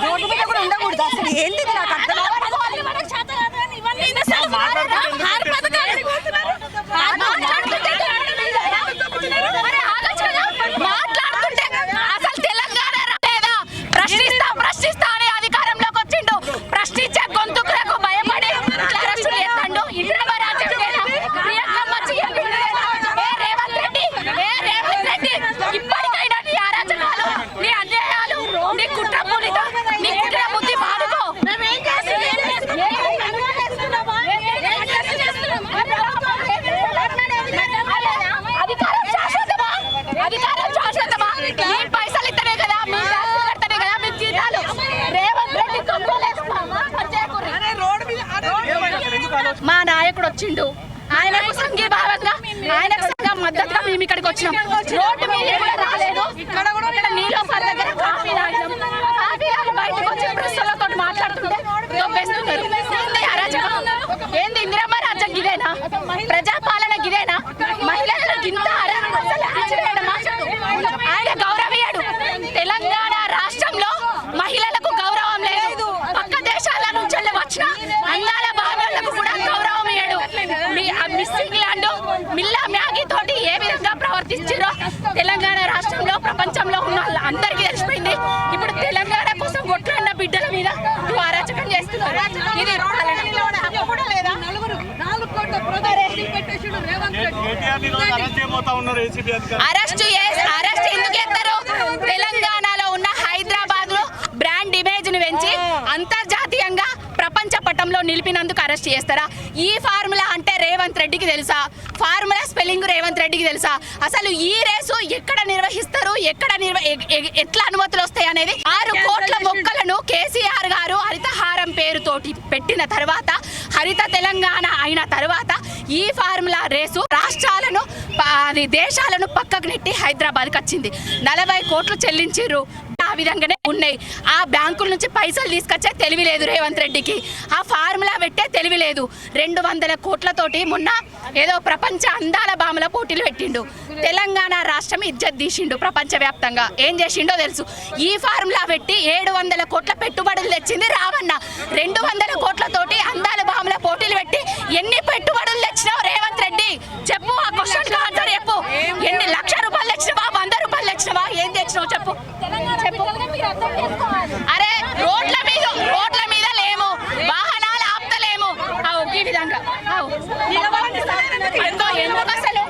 Road మీద కూడా ఉండకూడదు అసలు ఏంది నాకు అర్థం మాట్లాడుతుంటే అసలు తెలంగాణ లేదా ప్రశ్నిస్తా అని అధికారంలోకి వచ్చిండు. ప్రశ్నించే గొంతుకులకు భయపడి అరెస్టులు చేస్తాడు. రేవంత్ రెడ్డి ఇప్పటికైనా నీ అరాచకాలు, నీ అన్యాయాలు, నీ కుట్రపూరిత, నీ కుట్ర బుద్ధి మానుకో. అధికారం శాశ్వతమా? మీ పైసలు ఇస్తేనే కదా, మీ ట్యాక్సులు కడితేనే కదా మీ జీతాలు. రేవంత్ రెడ్డి మా నాయకుడు వచ్చిండు, ఆయనకు సంఘీభావంగా ఆయనకు మద్దతుగా మేము ఇక్కడికి వచ్చినాం. రోడ్డు మీద కూడా రాలేదు. ఇక్కడ నీలో దగ్గర కాఫీ తాగినాం. కాఫీ తాగి బయటకు వచ్చి ప్రెస్లతో మాట్లాడుతుంటే దొబ్బేస్తున్నారు. ఏంది ఇందిరమ్మ రాజ్యం గిదేనా? ప్రజాపాలన గిదేనా? మహిళలను గింత ఆయన గౌరవీయాడు. తెలంగాణ రాష్ట్రంలో మహిళలకు గౌరవం లేదు. పక్క దేశాల నుంచి వచ్చిన అందాల భావాలకు కూడా గౌరవం ఇయ్యాడు. మిస్సింగ్ ల్యాండ్ మిల్లా మ్యాగీ తోటి ఏ విధంగా ప్రవర్తించారో తెలంగాణ రాష్ట్రంలో ప్రపంచంలో ఉన్న అందరికీ తెలిసిపోయింది. ఇప్పుడు తెలంగాణ కోసం కొట్లాడిన బిడ్డల మీద నువ్వు అరాచకం చేస్తున్నావు. ఇది అరెస్ట్ ఎందుకు చేస్తారు? తెలంగాణలో ఉన్న హైదరాబాద్ లో బ్రాండ్ ఇమేజ్ ను పెంచి అంతర్జాతీయంగా ప్రపంచ పటంలో నిలిపినందుకు అరెస్ట్ చేస్తారా? ఈ ఫార్ములా అంటే రేవంత్ రెడ్డికి తెలుసా? ఫార్ములా స్పెల్లింగ్ రేవంత్ రెడ్డికి తెలుసా? అసలు ఈ రేసు ఎక్కడ నిర్వహిస్తారు, ఎట్లా అనుమతులు వస్తాయి అనేది 6 కోట్ల మొక్కలను కేసీఆర్ గారు హరితహారం పేరుతోటి పెట్టిన తర్వాత, హరిత తెలంగాణ అయిన తర్వాత ఈ ఫార్ములా రేసు రాష్ట్రాలను దేశాలను పక్కకు నెట్టి హైదరాబాద్కి వచ్చింది. 40 కోట్లు చెల్లించారు. ఆ విధంగానే ఉన్నాయి. ఆ బ్యాంకుల నుంచి పైసలు తీసుకొచ్చే తెలివి లేదు రేవంత్ రెడ్డికి. ఆ ఫార్ములా పెట్టే తెలివి లేదు. 200 కోట్లతోటి మొన్న ఏదో ప్రపంచ అందాల బామల పోటీలు పెట్టిండు. తెలంగాణ రాష్ట్రం ఇజ్జత్ తీసిండు ప్రపంచవ్యాప్తంగా. ఏం చేసిండో తెలుసు. ఈ ఫార్ములా పెట్టి 700 కోట్ల పెట్టుబడులు తెచ్చింది రావన్న. 200 కోట్లతోటి అందాల బామల పోటీలు పెట్టి ఎన్ని పెట్టుబడులు తెచ్చినావు రేవంత్ రెడ్డి? చెప్పు. ఆ క్వశ్చన్ ఆన్సర్ చెప్పు. ఎన్ని లక్ష రూపాయలు తెచ్చినవా, 100 రూపాయలు తెచ్చినవా, ఏం తెచ్చినావు చెప్పు. అరే రోడ్ల మీద లేము, వాహనాలు ఆపుతలేము. ఈ విధంగా ఎందుకు అసలు